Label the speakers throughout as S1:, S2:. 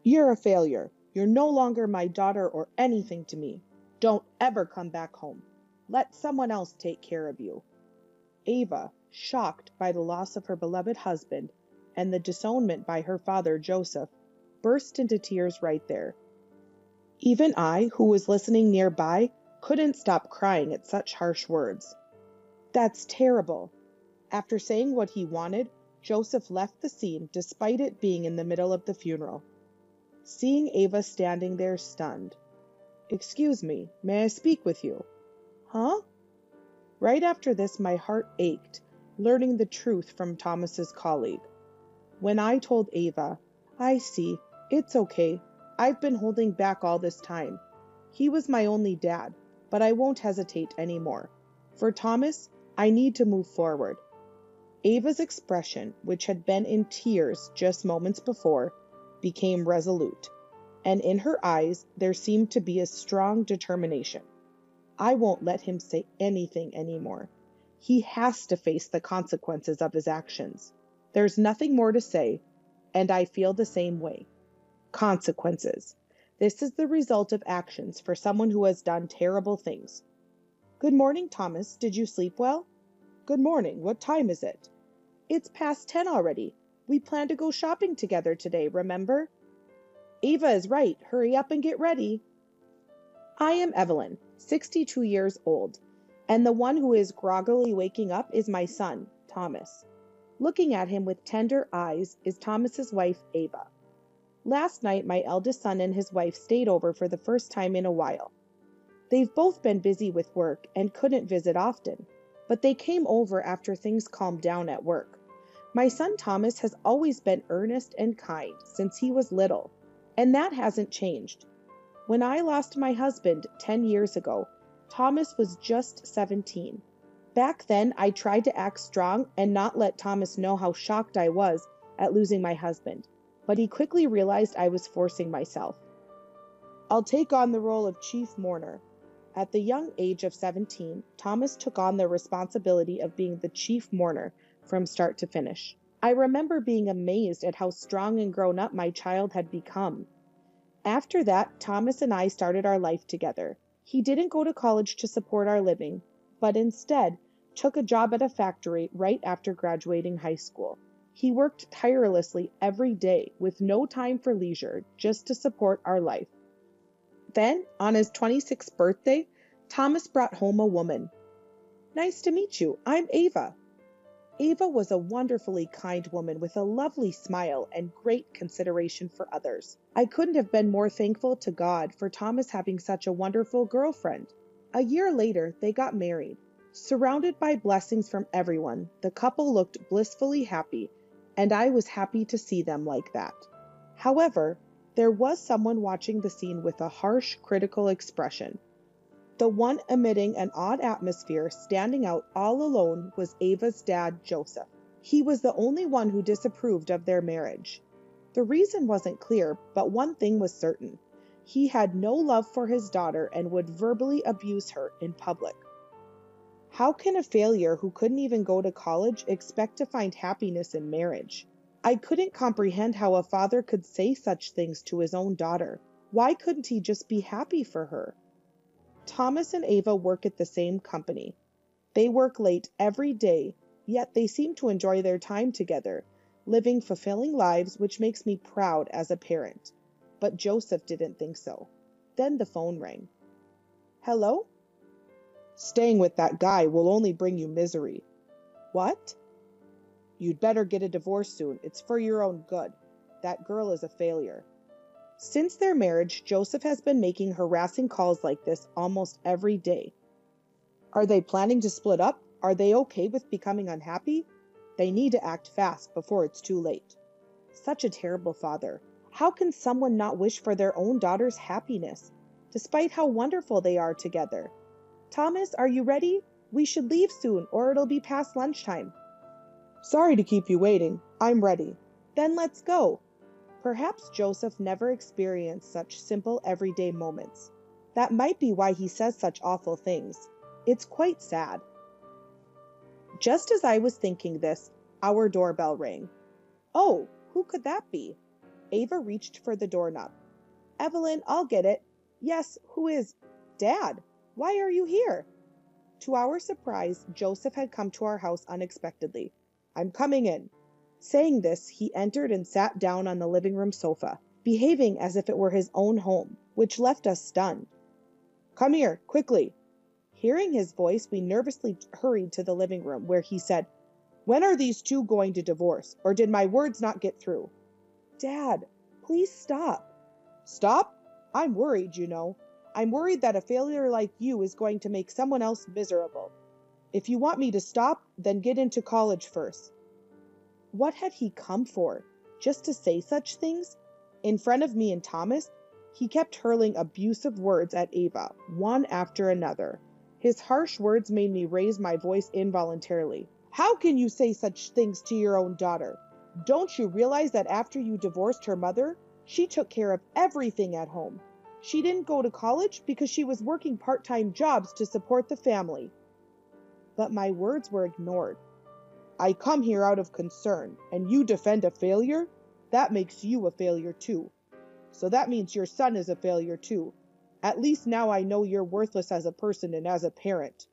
S1: You're a failure. You're no longer my daughter or anything to me. Don't ever come back home. Let someone else take care of you. Ava, shocked by the loss of her beloved husband and the disownment by her father Joseph, burst into tears right there. Even I, who was listening nearby, couldn't stop crying at such harsh words. That's terrible. After saying what he wanted, Joseph left the scene despite it being in the middle of the funeral. Seeing Ava standing there stunned. Excuse me, may I speak with you? Huh? Right after this, my heart ached, learning the truth from Thomas's colleague. When I told Ava, I see, it's okay. I've been holding back all this time. He was my only dad, but I won't hesitate anymore. For Thomas, I need to move forward. Ava's expression, which had been in tears just moments before, became resolute, and in her eyes there seemed to be a strong determination. I won't let him say anything anymore. He has to face the consequences of his actions. There's nothing more to say, and I feel the same way. Consequences. This is the result of actions for someone who has done terrible things. Good morning, Thomas. Did you sleep well? Good morning. What time is it? It's past 10 already. We plan to go shopping together today, remember? Ava is right. Hurry up and get ready. I am Evelyn, 62 years old, and the one who is groggily waking up is my son, Thomas. Looking at him with tender eyes is Thomas's wife, Ava. Last night, my eldest son and his wife stayed over for the first time in a while. They've both been busy with work and couldn't visit often, but they came over after things calmed down at work. My son Thomas has always been earnest and kind since he was little, and that hasn't changed. When I lost my husband 10 years ago, Thomas was just 17. Back then, I tried to act strong and not let Thomas know how shocked I was at losing my husband, but he quickly realized I was forcing myself. I'll take on the role of chief mourner. At the young age of 17, Thomas took on the responsibility of being the chief mourner from start to finish. I remember being amazed at how strong and grown up my child had become. After that, Thomas and I started our life together. He didn't go to college to support our living, but instead took a job at a factory right after graduating high school. He worked tirelessly every day with no time for leisure just to support our life. Then, on his 26th birthday, Thomas brought home a woman. Nice to meet you. I'm Ava. Ava was a wonderfully kind woman with a lovely smile and great consideration for others. I couldn't have been more thankful to God for Thomas having such a wonderful girlfriend. A year later, they got married. Surrounded by blessings from everyone, the couple looked blissfully happy, and I was happy to see them like that. However, there was someone watching the scene with a harsh, critical expression. The one emitting an odd atmosphere, standing out all alone, was Ava's dad, Joseph. He was the only one who disapproved of their marriage. The reason wasn't clear, but one thing was certain. He had no love for his daughter and would verbally abuse her in public. How can a failure who couldn't even go to college expect to find happiness in marriage? I couldn't comprehend how a father could say such things to his own daughter. Why couldn't he just be happy for her? Thomas and Ava work at the same company. They work late every day, yet they seem to enjoy their time together, living fulfilling lives, which makes me proud as a parent. But Joseph didn't think so. Then the phone rang. Hello? Staying with that guy will only bring you misery. What? You'd better get a divorce soon. It's for your own good. That girl is a failure. Since their marriage, Joseph has been making harassing calls like this almost every day. Are they planning to split up? Are they okay with becoming unhappy? They need to act fast before it's too late. Such a terrible father. How can someone not wish for their own daughter's happiness, despite how wonderful they are together? Thomas, are you ready? We should leave soon, or it'll be past lunchtime. Sorry to keep you waiting. I'm ready. Then let's go. Perhaps Joseph never experienced such simple everyday moments. That might be why he says such awful things. It's quite sad. Just as I was thinking this, our doorbell rang. Oh, who could that be? Ava reached for the doorknob. Evelyn, I'll get it. Yes, who is? Dad, why are you here? To our surprise, Joseph had come to our house unexpectedly. I'm coming in. Saying this, he entered and sat down on the living room sofa, behaving as if it were his own home, which left us stunned. Come here, quickly. Hearing his voice, we nervously hurried to the living room, where he said, When are these two going to divorce, or did my words not get through? Dad, please stop. Stop? I'm worried, you know. I'm worried that a failure like you is going to make someone else miserable. If you want me to stop, then get into college first. What had he come for? Just to say such things? In front of me and Thomas, he kept hurling abusive words at Ava, one after another. His harsh words made me raise my voice involuntarily. How can you say such things to your own daughter? Don't you realize that after you divorced her mother, she took care of everything at home? She didn't go to college because she was working part-time jobs to support the family. But my words were ignored. I come here out of concern, and you defend a failure? That makes you a failure too. So that means your son is a failure too. At least now I know you're worthless as a person and as a parent.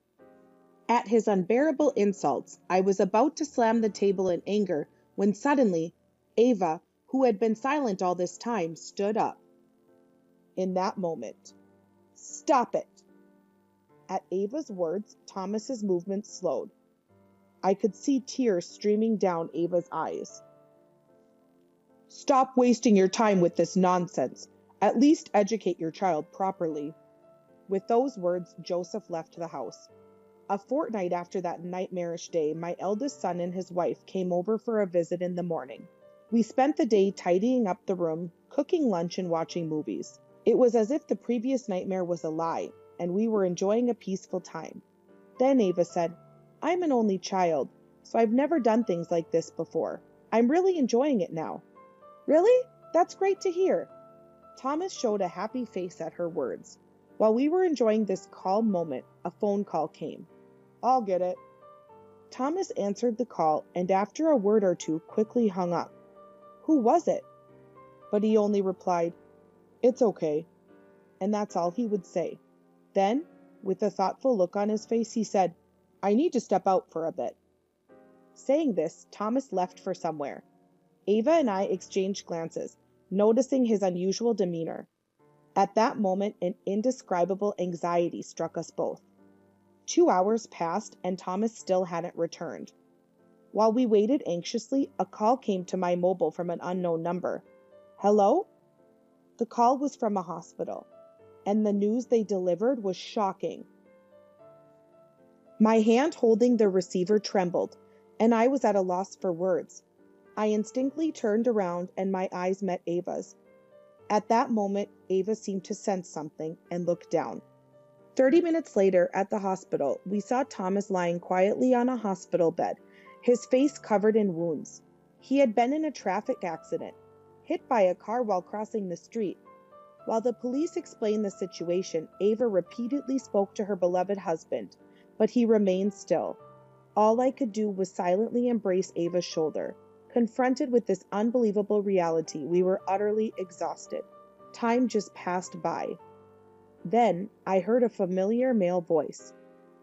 S1: At his unbearable insults, I was about to slam the table in anger when suddenly, Ava, who had been silent all this time, stood up. In that moment, Stop it! At Ava's words, Thomas's movements slowed. I could see tears streaming down Ava's eyes. Stop wasting your time with this nonsense. At least educate your child properly. With those words, Joseph left the house. A fortnight after that nightmarish day, my eldest son and his wife came over for a visit in the morning. We spent the day tidying up the room, cooking lunch, and watching movies. It was as if the previous nightmare was a lie, and we were enjoying a peaceful time. Then Ava said, I'm an only child, so I've never done things like this before. I'm really enjoying it now. Really? That's great to hear. Thomas showed a happy face at her words. While we were enjoying this calm moment, a phone call came. I'll get it. Thomas answered the call and after a word or two quickly hung up. Who was it? But he only replied, It's okay. And that's all he would say. Then, with a thoughtful look on his face, he said, I need to step out for a bit. Saying this, Thomas left for somewhere. Ava and I exchanged glances, noticing his unusual demeanor. At that moment, an indescribable anxiety struck us both. 2 hours passed and Thomas still hadn't returned. While we waited anxiously, a call came to my mobile from an unknown number. Hello? The call was from a hospital, and the news they delivered was shocking. My hand holding the receiver trembled, and I was at a loss for words. I instinctively turned around and my eyes met Ava's. At that moment, Ava seemed to sense something and looked down. 30 minutes later, at the hospital, we saw Thomas lying quietly on a hospital bed, his face covered in wounds. He had been in a traffic accident, hit by a car while crossing the street. While the police explained the situation, Ava repeatedly spoke to her beloved husband, but he remained still. All I could do was silently embrace Ava's shoulder. Confronted with this unbelievable reality, we were utterly exhausted. Time just passed by. Then I heard a familiar male voice.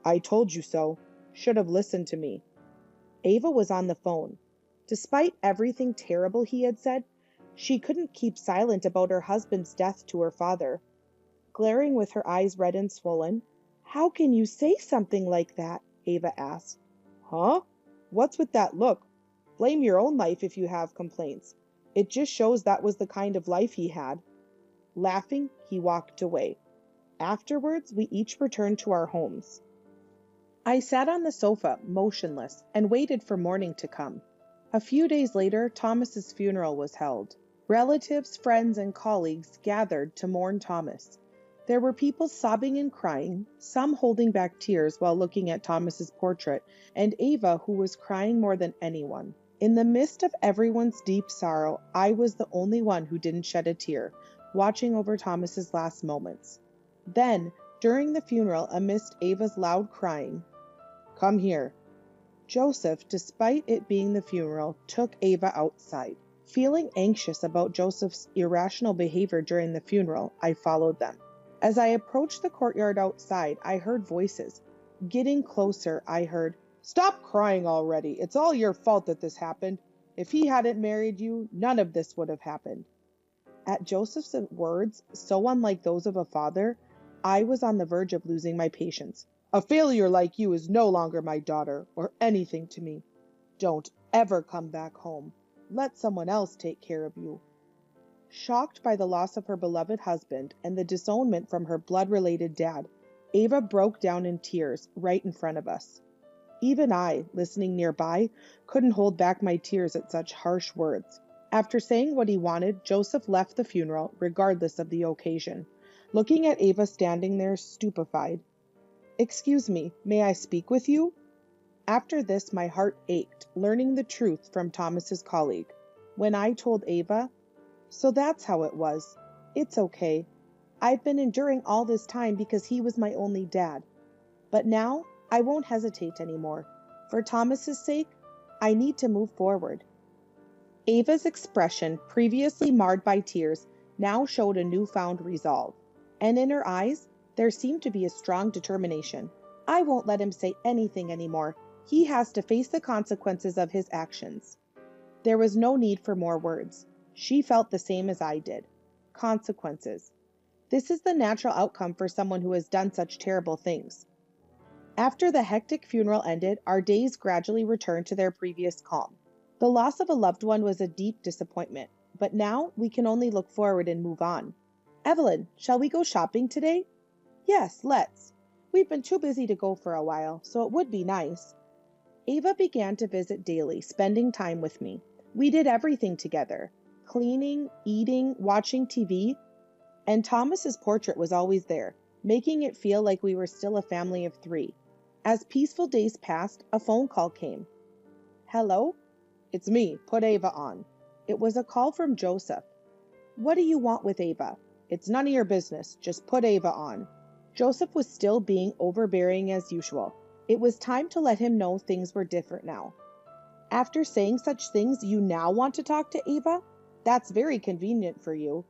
S1: I told you so. Should have listened to me. Ava was on the phone. Despite everything terrible he had said, she couldn't keep silent about her husband's death to her father. Glaring with her eyes red and swollen, How can you say something like that? Ava asked. Huh? What's with that look? Blame your own life if you have complaints. It just shows that was the kind of life he had. Laughing, he walked away. Afterwards, we each returned to our homes. I sat on the sofa, motionless, and waited for morning to come. A few days later, Thomas's funeral was held. Relatives, friends, and colleagues gathered to mourn Thomas. There were people sobbing and crying, some holding back tears while looking at Thomas's portrait, and Ava, who was crying more than anyone. In the midst of everyone's deep sorrow, I was the only one who didn't shed a tear, watching over Thomas's last moments. Then, during the funeral, amidst Ava's loud crying, Come here. Joseph, despite it being the funeral, took Ava outside. Feeling anxious about Joseph's irrational behavior during the funeral, I followed them. As I approached the courtyard outside, I heard voices. Getting closer, I heard, "Stop crying already. It's all your fault that this happened. If he hadn't married you, none of this would have happened." At Joseph's words, so unlike those of a father, I was on the verge of losing my patience. "A failure like you is no longer my daughter, or anything to me. Don't ever come back home. Let someone else take care of you." Shocked by the loss of her beloved husband and the disownment from her blood-related dad, Ava broke down in tears right in front of us. Even I, listening nearby, couldn't hold back my tears at such harsh words. After saying what he wanted, Joseph left the funeral, regardless of the occasion, looking at Ava standing there stupefied. "Excuse me, may I speak with you?" After this, my heart ached, learning the truth from Thomas's colleague. When I told Ava, "So that's how it was. It's okay. I've been enduring all this time because he was my only dad. But now, I won't hesitate anymore. For Thomas's sake, I need to move forward." Ava's expression, previously marred by tears, now showed a newfound resolve. And in her eyes, there seemed to be a strong determination. "I won't let him say anything anymore. He has to face the consequences of his actions." There was no need for more words. She felt the same as I did. Consequences. This is the natural outcome for someone who has done such terrible things. After the hectic funeral ended, our days gradually returned to their previous calm. The loss of a loved one was a deep disappointment, but now we can only look forward and move on. "Evelyn, shall we go shopping today?" "Yes, let's. We've been too busy to go for a while, so it would be nice." Ava began to visit daily, spending time with me. We did everything together. Cleaning, eating, watching TV, and Thomas's portrait was always there, making it feel like we were still a family of 3. As peaceful days passed, a phone call came. "Hello?" "It's me. Put Ava on." It was a call from Joseph. "What do you want with Ava?" "It's none of your business. Just put Ava on." Joseph was still being overbearing as usual. It was time to let him know things were different now. "After saying such things, you now want to talk to Ava? That's very convenient for you."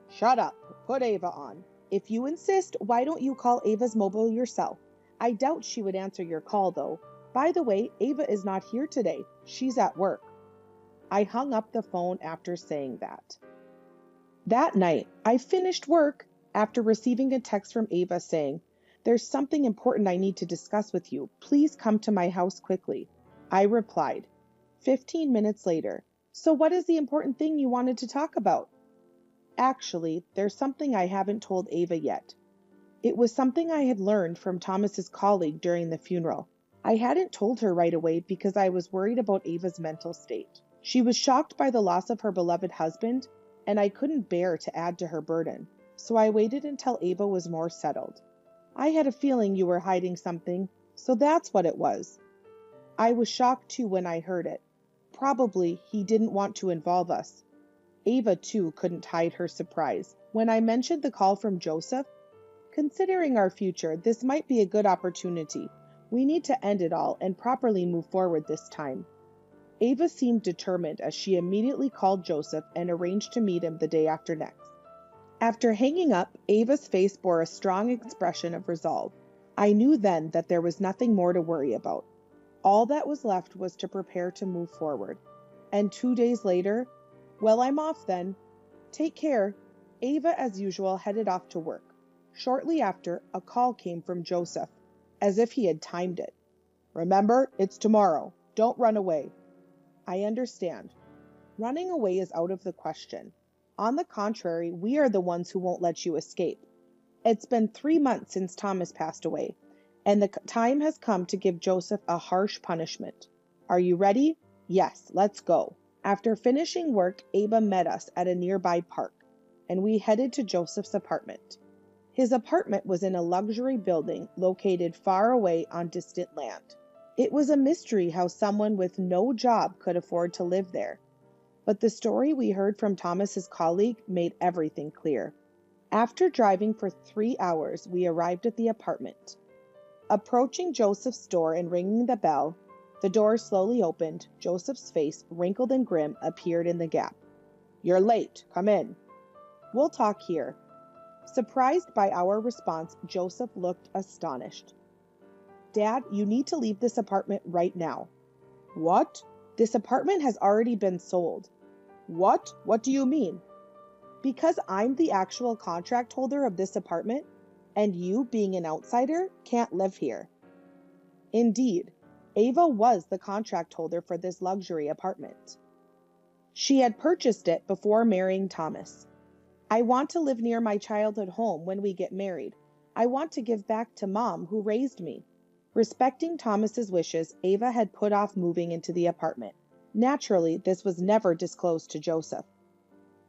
S1: "Shut up. Put Ava on." "If you insist, why don't you call Ava's mobile yourself? I doubt she would answer your call, though. By the way, Ava is not here today. She's at work." I hung up the phone after saying that. That night, I finished work after receiving a text from Ava saying, "There's something important I need to discuss with you. Please come to my house quickly." I replied, 15 minutes later, "So what is the important thing you wanted to talk about?" "Actually, there's something I haven't told Ava yet." It was something I had learned from Thomas's colleague during the funeral. I hadn't told her right away because I was worried about Ava's mental state. She was shocked by the loss of her beloved husband, and I couldn't bear to add to her burden, so I waited until Ava was more settled. "I had a feeling you were hiding something, so that's what it was." I was shocked too when I heard it. Probably he didn't want to involve us. Ava too couldn't hide her surprise. When I mentioned the call from Joseph, "Considering our future, this might be a good opportunity. We need to end it all and properly move forward this time." Ava seemed determined as she immediately called Joseph and arranged to meet him the day after next. After hanging up, Ava's face bore a strong expression of resolve. I knew then that there was nothing more to worry about. All that was left was to prepare to move forward. And 2 days later, "Well, I'm off then. Take care." Ava, as usual, headed off to work. Shortly after, a call came from Joseph, as if he had timed it. "Remember, it's tomorrow. Don't run away." "I understand. Running away is out of the question. On the contrary, we are the ones who won't let you escape. It's been 3 months since Thomas passed away, and the time has come to give Joseph a harsh punishment. Are you ready? Yes, let's go." After finishing work, Ava met us at a nearby park, and we headed to Joseph's apartment. His apartment was in a luxury building located far away on distant land. It was a mystery how someone with no job could afford to live there. But the story we heard from Thomas's colleague made everything clear. After driving for 3 hours, we arrived at the apartment. Approaching Joseph's door and ringing the bell, the door slowly opened. Joseph's face, wrinkled and grim, appeared in the gap. You're late. Come in. We'll talk here. Surprised by our response, Joseph looked astonished. Dad, you need to leave this apartment right now. What? This apartment has already been sold. What? What do you mean? Because I'm the actual contract holder of this apartment, and you, being an outsider, can't live here. Indeed, Ava was the contract holder for this luxury apartment. She had purchased it before marrying Thomas. I want to live near my childhood home when we get married. I want to give back to Mom, who raised me. Respecting Thomas's wishes, Ava had put off moving into the apartment. Naturally, this was never disclosed to Joseph.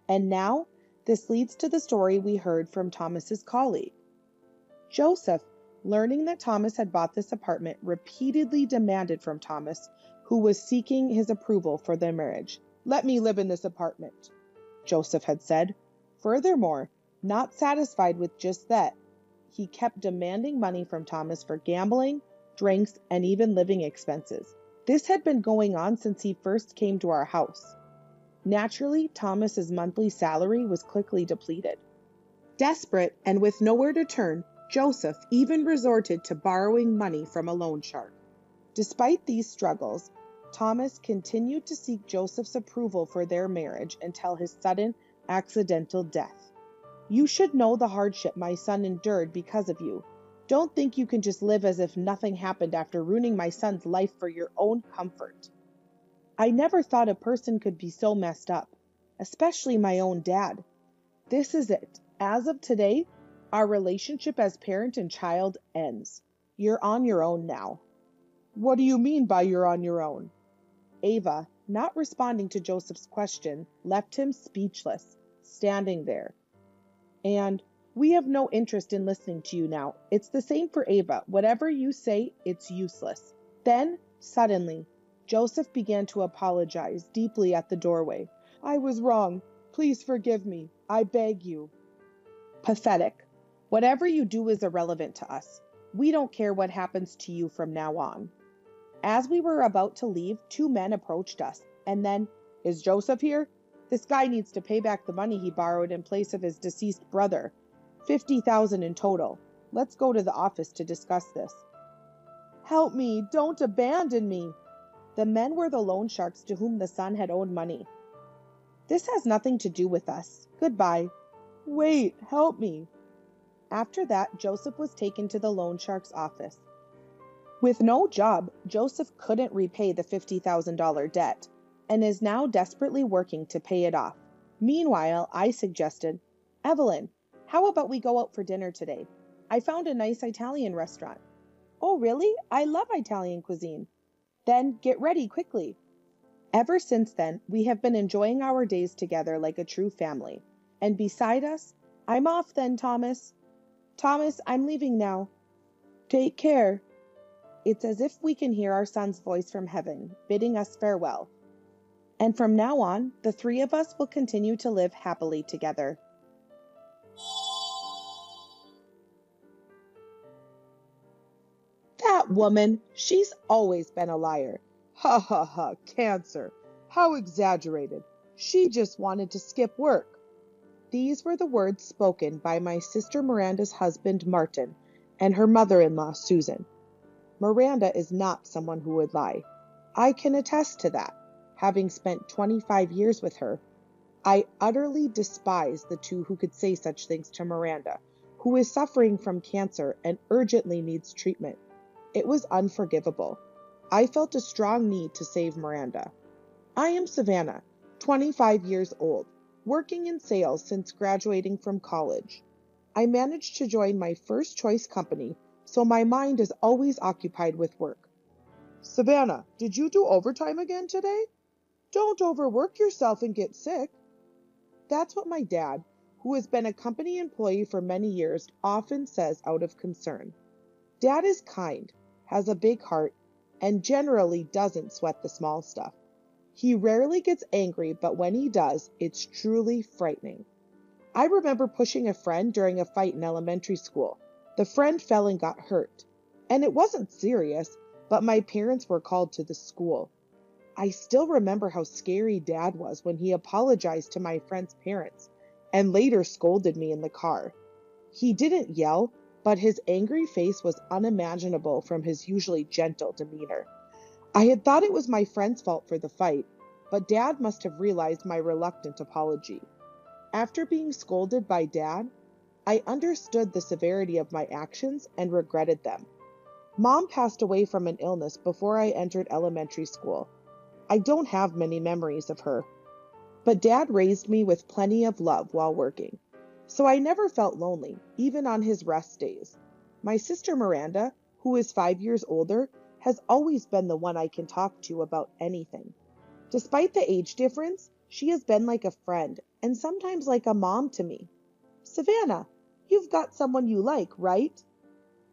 S1: And now, this leads to the story we heard from Thomas's colleague. Joseph, learning that Thomas had bought this apartment, repeatedly demanded from Thomas, who was seeking his approval for their marriage. Let me live in this apartment, Joseph had said. Furthermore, not satisfied with just that, he kept demanding money from Thomas for gambling, drinks, and even living expenses. This had been going on since he first came to our house. Naturally, Thomas's monthly salary was quickly depleted. Desperate and with nowhere to turn, Joseph even resorted to borrowing money from a loan shark. Despite these struggles, Thomas continued to seek Joseph's approval for their marriage until his sudden, accidental death. You should know the hardship my son endured because of you. Don't think you can just live as if nothing happened after ruining my son's life for your own comfort. I never thought a person could be so messed up, especially my own dad. This is it. As of today, our relationship as parent and child ends. You're on your own now. What do you mean by you're on your own? Ava, not responding to Joseph's question, left him speechless, standing there. And we have no interest in listening to you now. It's the same for Ava. Whatever you say, it's useless. Then, suddenly, Joseph began to apologize deeply at the doorway. I was wrong. Please forgive me. I beg you. Pathetic. Whatever you do is irrelevant to us. We don't care what happens to you from now on. As we were about to leave, two men approached us, and then, Is Joseph here? This guy needs to pay back the money he borrowed in place of his deceased brother. $50,000 in total. Let's go to the office to discuss this. Help me! Don't abandon me! The men were the loan sharks to whom the son had owed money. This has nothing to do with us. Goodbye. Wait, help me. After that, Joseph was taken to the loan shark's office. With no job, Joseph couldn't repay the $50,000 debt, and is now desperately working to pay it off. Meanwhile, I suggested, Evelyn, how about we go out for dinner today? I found a nice Italian restaurant. Oh, really? I love Italian cuisine. Then get ready quickly. Ever since then, we have been enjoying our days together like a true family. And beside us, I'm off then, Thomas. Thomas, I'm leaving now. Take care. It's as if we can hear our son's voice from heaven, bidding us farewell. And from now on, the three of us will continue to live happily together. That woman, she's always been a liar. Ha ha ha, cancer. How exaggerated. She just wanted to skip work. These were the words spoken by my sister Miranda's husband, Martin, and her mother-in-law, Susan. Miranda is not someone who would lie. I can attest to that, having spent 25 years with her. I utterly despise the two who could say such things to Miranda, who is suffering from cancer and urgently needs treatment. It was unforgivable. I felt a strong need to save Miranda. I am Savannah, 25 years old, working in sales since graduating from college. I managed to join my first choice company, so my mind is always occupied with work. Savannah, did you do overtime again today? Don't overwork yourself and get sick. That's what my dad, who has been a company employee for many years, often says out of concern. Dad is kind, has a big heart, and generally doesn't sweat the small stuff. He rarely gets angry, but when he does, it's truly frightening. I remember pushing a friend during a fight in elementary school. The friend fell and got hurt. And it wasn't serious, but my parents were called to the school. I still remember how scary Dad was when he apologized to my friend's parents and later scolded me in the car. He didn't yell, but his angry face was unimaginable from his usually gentle demeanor. I had thought it was my friend's fault for the fight, but Dad must have realized my reluctant apology. After being scolded by Dad, I understood the severity of my actions and regretted them. Mom passed away from an illness before I entered elementary school. I don't have many memories of her, but Dad raised me with plenty of love while working, so I never felt lonely, even on his rest days. My sister Miranda, who is 5 years older, has always been the one I can talk to about anything. Despite the age difference, she has been like a friend and sometimes like a mom to me. Savannah, you've got someone you like, right?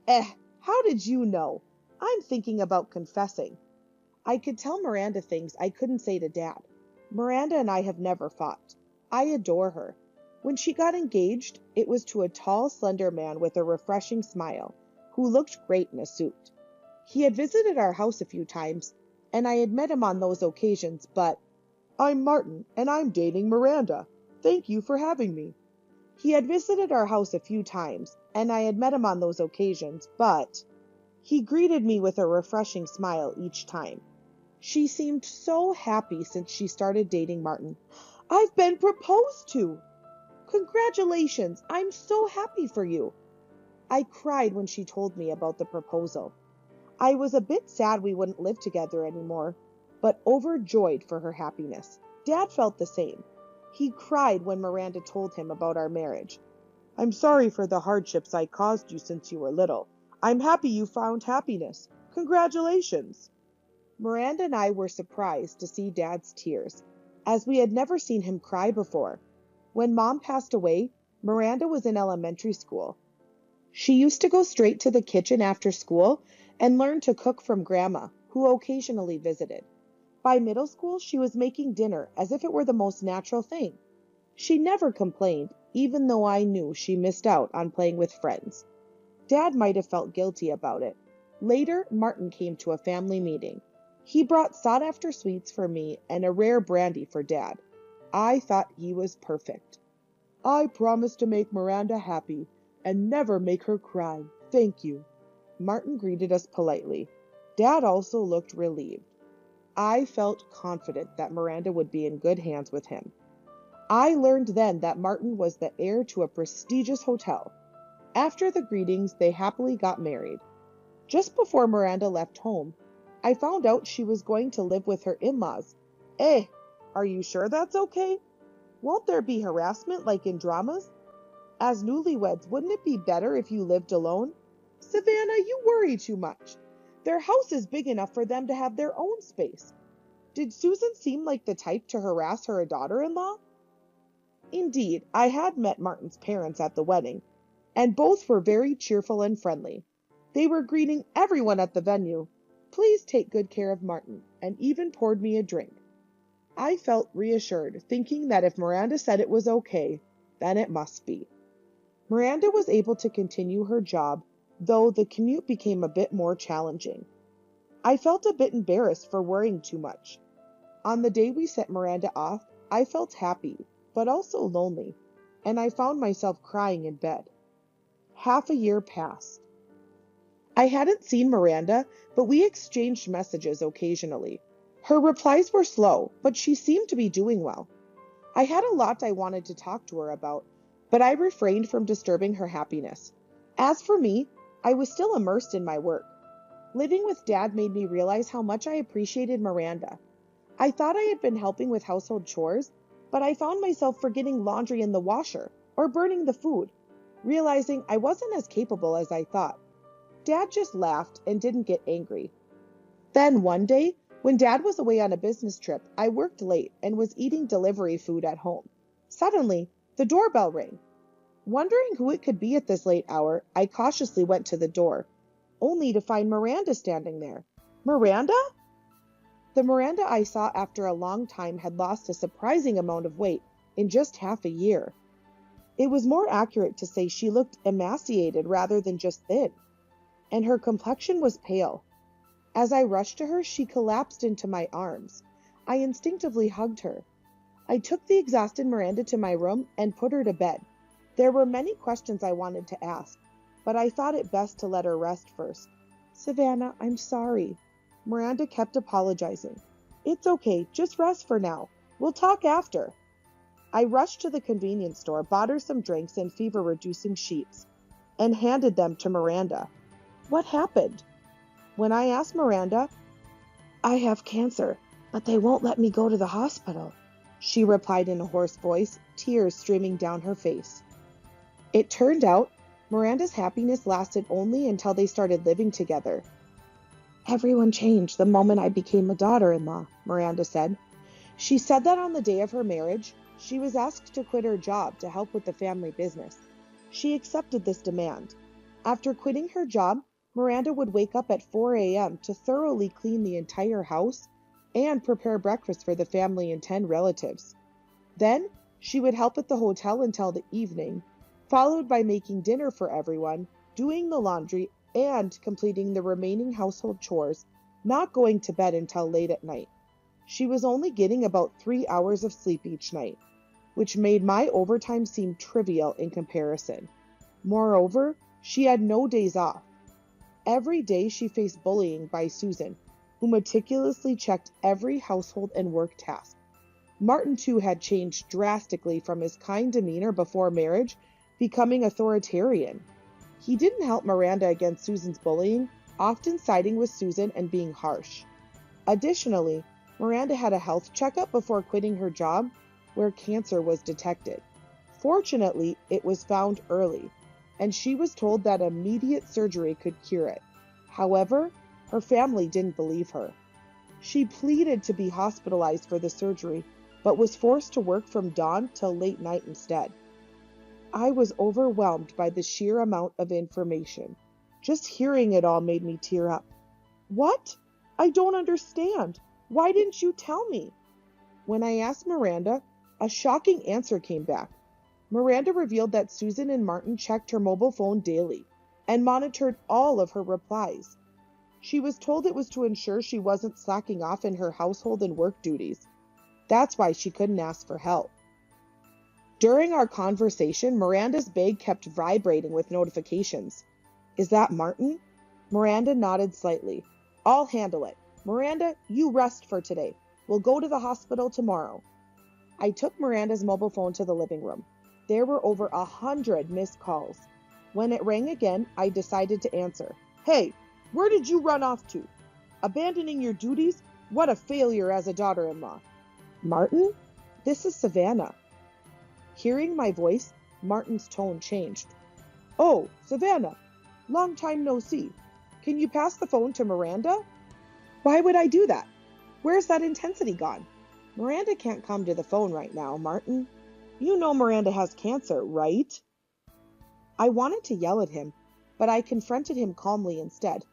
S1: How did you know? I'm thinking about confessing. I could tell Miranda things I couldn't say to Dad. Miranda and I have never fought. I adore her. When she got engaged, it was to a tall, slender man with a refreshing smile, who looked great in a suit. He had visited our house a few times, and I had met him on those occasions, but I'm Martin, and I'm dating Miranda. Thank you for having me. He had visited our house a few times, and I had met him on those occasions, but he greeted me with a refreshing smile each time. She seemed so happy since she started dating Martin. I've been proposed to! Congratulations! I'm so happy for you! I cried when she told me about the proposal. I was a bit sad we wouldn't live together anymore, but overjoyed for her happiness. Dad felt the same. He cried when Miranda told him about our marriage. I'm sorry for the hardships I caused you since you were little. I'm happy you found happiness. Congratulations! Miranda and I were surprised to see Dad's tears, as we had never seen him cry before. When Mom passed away, Miranda was in elementary school. She used to go straight to the kitchen after school and learn to cook from Grandma, who occasionally visited. By middle school, she was making dinner as if it were the most natural thing. She never complained, even though I knew she missed out on playing with friends. Dad might have felt guilty about it. Later, Martin came to a family meeting. He brought sought-after sweets for me and a rare brandy for Dad. I thought he was perfect. I promise to make Miranda happy and never make her cry. Thank you. Martin greeted us politely. Dad also looked relieved. I felt confident that Miranda would be in good hands with him. I learned then that Martin was the heir to a prestigious hotel. After the greetings, they happily got married. Just before Miranda left home, I found out she was going to live with her in-laws. Are you sure that's okay? Won't there be harassment like in dramas? As newlyweds, wouldn't it be better if you lived alone? Savannah, you worry too much. Their house is big enough for them to have their own space. Did Susan seem like the type to harass her daughter-in-law? Indeed, I had met Martin's parents at the wedding, and both were very cheerful and friendly. They were greeting everyone at the venue. Please take good care of Martin, and even poured me a drink. I felt reassured, thinking that if Miranda said it was okay, then it must be. Miranda was able to continue her job, though the commute became a bit more challenging. I felt a bit embarrassed for worrying too much. On the day we sent Miranda off, I felt happy, but also lonely, and I found myself crying in bed. Half a year passed. I hadn't seen Miranda, but we exchanged messages occasionally. Her replies were slow, but she seemed to be doing well. I had a lot I wanted to talk to her about, but I refrained from disturbing her happiness. As for me, I was still immersed in my work. Living with Dad made me realize how much I appreciated Miranda. I thought I had been helping with household chores, but I found myself forgetting laundry in the washer or burning the food, realizing I wasn't as capable as I thought. Dad just laughed and didn't get angry. Then one day, when Dad was away on a business trip, I worked late and was eating delivery food at home. Suddenly, the doorbell rang. Wondering who it could be at this late hour, I cautiously went to the door, only to find Miranda standing there. Miranda? The Miranda I saw after a long time had lost a surprising amount of weight in just half a year. It was more accurate to say she looked emaciated rather than just thin, and her complexion was pale. As I rushed to her, she collapsed into my arms, I instinctively hugged her. I took the exhausted Miranda to my room and put her to bed. There were many questions I wanted to ask, but I thought it best to let her rest first. Savannah, I'm sorry. Miranda kept apologizing. It's okay, just rest for now. We'll talk after. I rushed to the convenience store, bought her some drinks and fever-reducing sheets, and handed them to Miranda. What happened? When I asked Miranda, I have cancer, but they won't let me go to the hospital, she replied in a hoarse voice, tears streaming down her face. It turned out Miranda's happiness lasted only until they started living together. Everyone changed the moment I became a daughter-in-law, Miranda said. She said that on the day of her marriage, she was asked to quit her job to help with the family business. She accepted this demand. After quitting her job, Miranda would wake up at 4 a.m. to thoroughly clean the entire house and prepare breakfast for the family and 10 relatives. Then, she would help at the hotel until the evening, followed by making dinner for everyone, doing the laundry, and completing the remaining household chores, not going to bed until late at night. She was only getting about 3 hours of sleep each night, which made my overtime seem trivial in comparison. Moreover, she had no days off. Every day she faced bullying by Susan, who meticulously checked every household and work task. Martin, too, had changed drastically from his kind demeanor before marriage, becoming authoritarian. He didn't help Miranda against Susan's bullying, often siding with Susan and being harsh. Additionally, Miranda had a health checkup before quitting her job, where cancer was detected. Fortunately, it was found early, and she was told that immediate surgery could cure it. However, her family didn't believe her. She pleaded to be hospitalized for the surgery, but was forced to work from dawn till late night instead. I was overwhelmed by the sheer amount of information. Just hearing it all made me tear up. What? I don't understand. Why didn't you tell me? When I asked Miranda, a shocking answer came back. Miranda revealed that Susan and Martin checked her mobile phone daily and monitored all of her replies. She was told it was to ensure she wasn't slacking off in her household and work duties. That's why she couldn't ask for help. During our conversation, Miranda's bag kept vibrating with notifications. Is that Martin? Miranda nodded slightly. I'll handle it. Miranda, you rest for today. We'll go to the hospital tomorrow. I took Miranda's mobile phone to the living room. There were over 100 missed calls. When it rang again, I decided to answer. Hey, where did you run off to? Abandoning your duties? What a failure as a daughter-in-law. Martin? This is Savannah. Hearing my voice, Martin's tone changed. Oh, Savannah, long time no see. Can you pass the phone to Miranda? Why would I do that? Where's that intensity gone? Miranda can't come to the phone right now, Martin. You know Miranda has cancer, right? I wanted to yell at him, but I confronted him calmly instead.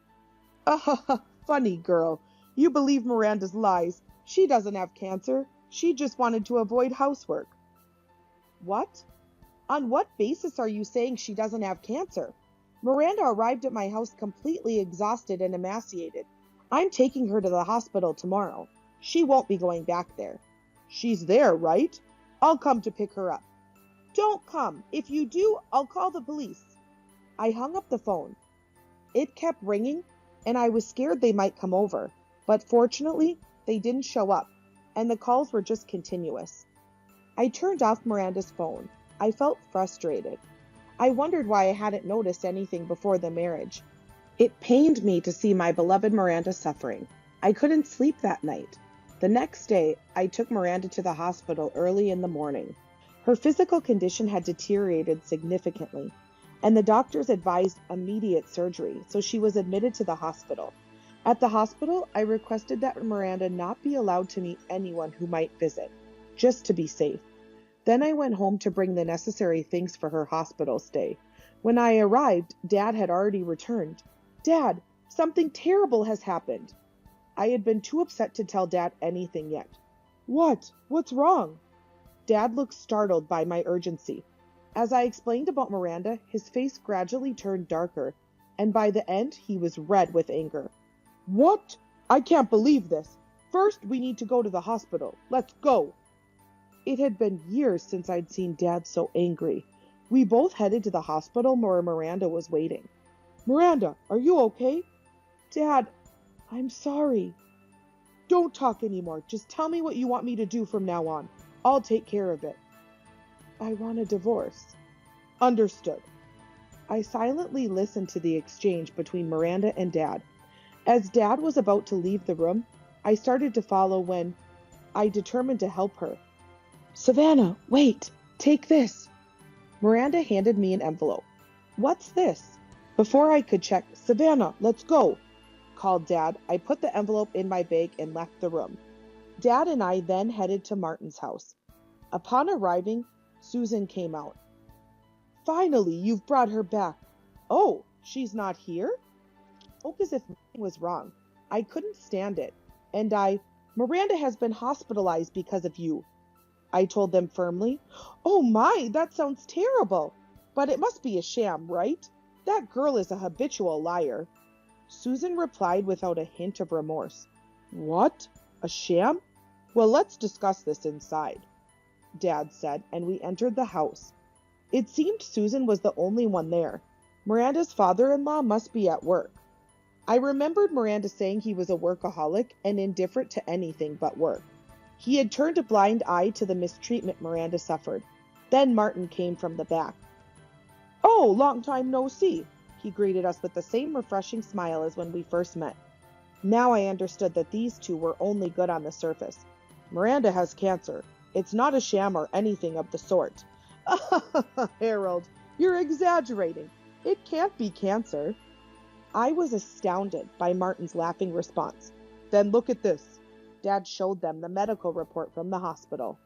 S1: Funny girl. You believe Miranda's lies. She doesn't have cancer. She just wanted to avoid housework. What? On what basis are you saying she doesn't have cancer? Miranda arrived at my house completely exhausted and emaciated. I'm taking her to the hospital tomorrow. She won't be going back there. She's there, right? I'll come to pick her up. Don't come. If you do, I'll call the police. I hung up the phone. It kept ringing, and I was scared they might come over. But fortunately, they didn't show up, and the calls were just continuous. I turned off Miranda's phone. I felt frustrated. I wondered why I hadn't noticed anything before the marriage. It pained me to see my beloved Miranda suffering. I couldn't sleep that night. The next day, I took Miranda to the hospital early in the morning. Her physical condition had deteriorated significantly, and the doctors advised immediate surgery, so she was admitted to the hospital. At the hospital, I requested that Miranda not be allowed to meet anyone who might visit, just to be safe. Then I went home to bring the necessary things for her hospital stay. When I arrived, Dad had already returned. Dad, something terrible has happened. I had been too upset to tell Dad anything yet. What? What's wrong? Dad looked startled by my urgency. As I explained about Miranda, his face gradually turned darker, and by the end, he was red with anger. What? I can't believe this. First, we need to go to the hospital. Let's go. It had been years since I'd seen Dad so angry. We both headed to the hospital where Miranda was waiting. Miranda, are you okay? Dad, I'm sorry. Don't talk anymore. Just tell me what you want me to do from now on. I'll take care of it. I want a divorce. Understood. I silently listened to the exchange between Miranda and Dad. As Dad was about to leave the room, I started to follow when I determined to help her. Savannah, wait, take this. Miranda handed me an envelope. What's this? Before I could check, Savannah, let's go, called Dad. I put the envelope in my bag and left the room. Dad and I then headed to Martin's house. Upon arriving, Susan came out. Finally, you've brought her back. Oh, she's not here? Spoke as if nothing was wrong. I couldn't stand it. And Miranda has been hospitalized because of you, I told them firmly. Oh my, that sounds terrible. But it must be a sham, right? That girl is a habitual liar. Susan replied without a hint of remorse. What? A sham? Well, let's discuss this inside, Dad said, and we entered the house. It seemed Susan was the only one there. Miranda's father-in-law must be at work. I remembered Miranda saying he was a workaholic and indifferent to anything but work. He had turned a blind eye to the mistreatment Miranda suffered. Then Martin came from the back. Oh, long time no see. He greeted us with the same refreshing smile as when we first met. Now I understood that these two were only good on the surface. Miranda has cancer. It's not a sham or anything of the sort. Harold, you're exaggerating. It can't be cancer. I was astounded by Martin's laughing response. Then look at this. Dad showed them the medical report from the hospital.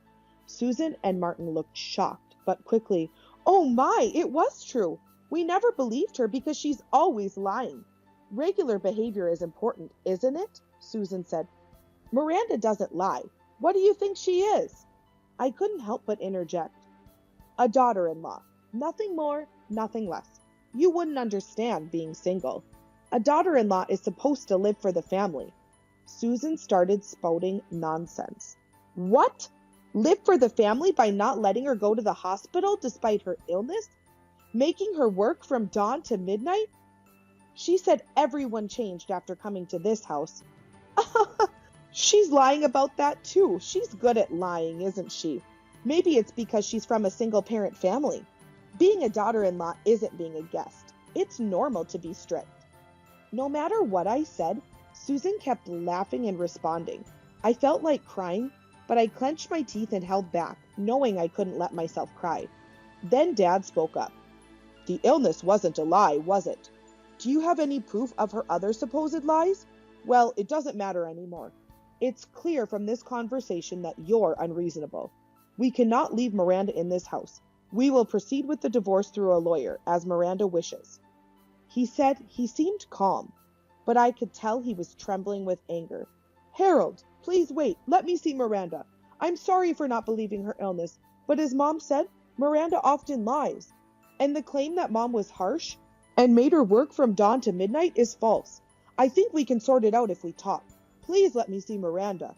S1: Susan and Martin looked shocked, but quickly, oh my, it was true. We never believed her because she's always lying. Regular behavior is important, isn't it? Susan said. Miranda doesn't lie. What do you think she is? I couldn't help but interject. A daughter-in-law. Nothing more, nothing less. You wouldn't understand being single. A daughter-in-law is supposed to live for the family. Susan started spouting nonsense. What? Live for the family by not letting her go to the hospital despite her illness? Making her work from dawn to midnight? She said everyone changed after coming to this house. She's lying about that too. She's good at lying, isn't she? Maybe it's because she's from a single-parent family. Being a daughter-in-law isn't being a guest. It's normal to be strict. No matter what I said, Susan kept laughing and responding. I felt like crying, but I clenched my teeth and held back, knowing I couldn't let myself cry. Then Dad spoke up. The illness wasn't a lie, was it? Do you have any proof of her other supposed lies? Well, it doesn't matter anymore. It's clear from this conversation that you're unreasonable. We cannot leave Miranda in this house. We will proceed with the divorce through a lawyer, as Miranda wishes. He said he seemed calm, but I could tell he was trembling with anger. Harold, please wait. Let me see Miranda. I'm sorry for not believing her illness, but as Mom said, Miranda often lies. And the claim that Mom was harsh and made her work from dawn to midnight is false. I think we can sort it out if we talk. Please let me see Miranda.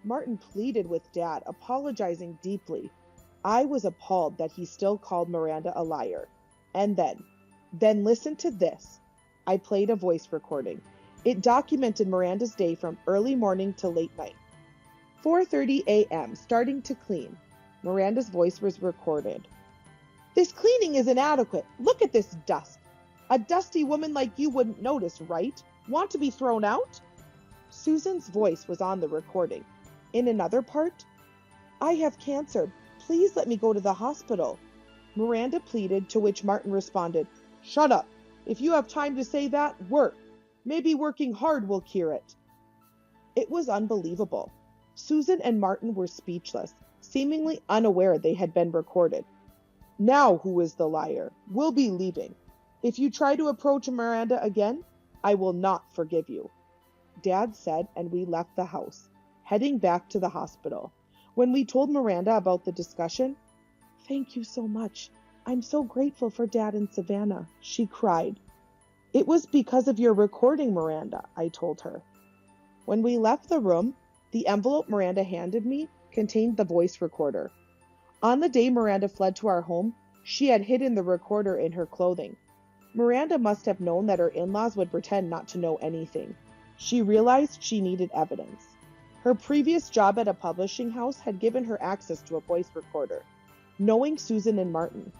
S1: Martin pleaded with Dad, apologizing deeply. I was appalled that he still called Miranda a liar. And then listen to this. I played a voice recording. It documented Miranda's day from early morning to late night. 4:30 a.m., starting to clean. Miranda's voice was recorded. This cleaning is inadequate. Look at this dust. A dusty woman like you wouldn't notice, right? Want to be thrown out? Susan's voice was on the recording. In another part, I have cancer. Please let me go to the hospital. Miranda pleaded, to which Martin responded, Shut up. If you have time to say that, work. Maybe working hard will cure it. It was unbelievable. Susan and Martin were speechless, seemingly unaware they had been recorded. Now who is the liar? We'll be leaving. If you try to approach Miranda again, I will not forgive you, Dad said, and we left the house, heading back to the hospital. When we told Miranda about the discussion, Thank you so much. I'm so grateful for Dad and Savannah, she cried. It was because of your recording, Miranda, I told her. When we left the room, The envelope Miranda handed me contained the voice recorder. On the day Miranda fled to our home, she had hidden the recorder in her clothing. Miranda must have known that her in-laws would pretend not to know anything. She realized she needed evidence. Her previous job at a publishing house had given her access to a voice recorder. Knowing Susan and Martin,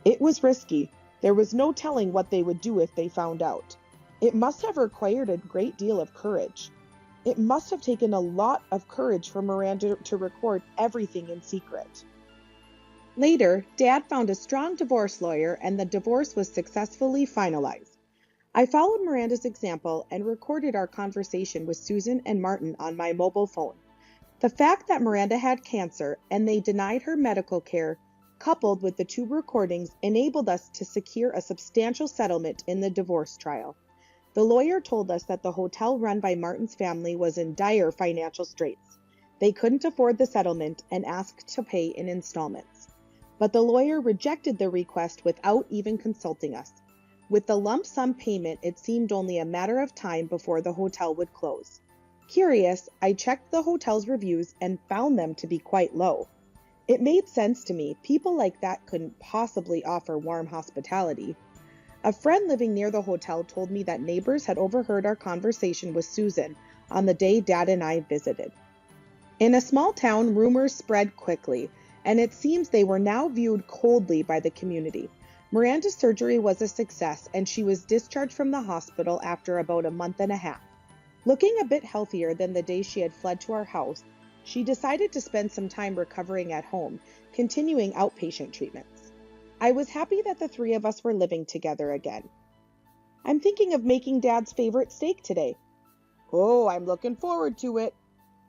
S1: it was risky. There was no telling what they would do if they found out. It must have required a great deal of courage. It must have taken a lot of courage for Miranda to record everything in secret. Later, Dad found a strong divorce lawyer and the divorce was successfully finalized. I followed Miranda's example and recorded our conversation with Susan and Martin on my mobile phone. The fact that Miranda had cancer and they denied her medical care, coupled with the 2 recordings, enabled us to secure a substantial settlement in the divorce trial. The lawyer told us that the hotel run by Martin's family was in dire financial straits. They couldn't afford the settlement and asked to pay in installments. But the lawyer rejected the request without even consulting us. With the lump sum payment, it seemed only a matter of time before the hotel would close. Curious, I checked the hotel's reviews and found them to be quite low. It made sense to me. People like that couldn't possibly offer warm hospitality. A friend living near the hotel told me that neighbors had overheard our conversation with Susan on the day Dad and I visited. In a small town, rumors spread quickly, and it seems they were now viewed coldly by the community. Miranda's surgery was a success, and she was discharged from the hospital after about a month and a half. Looking a bit healthier than the day she had fled to our house, she decided to spend some time recovering at home, continuing outpatient treatments. I was happy that the 3 of us were living together again. I'm thinking of making Dad's favorite steak today. Oh, I'm looking forward to it.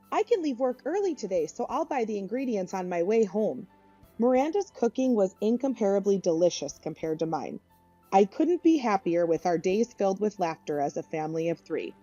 S1: I can leave work early today, so I'll buy the ingredients on my way home. Miranda's cooking was incomparably delicious compared to mine. I couldn't be happier with our days filled with laughter as a family of 3.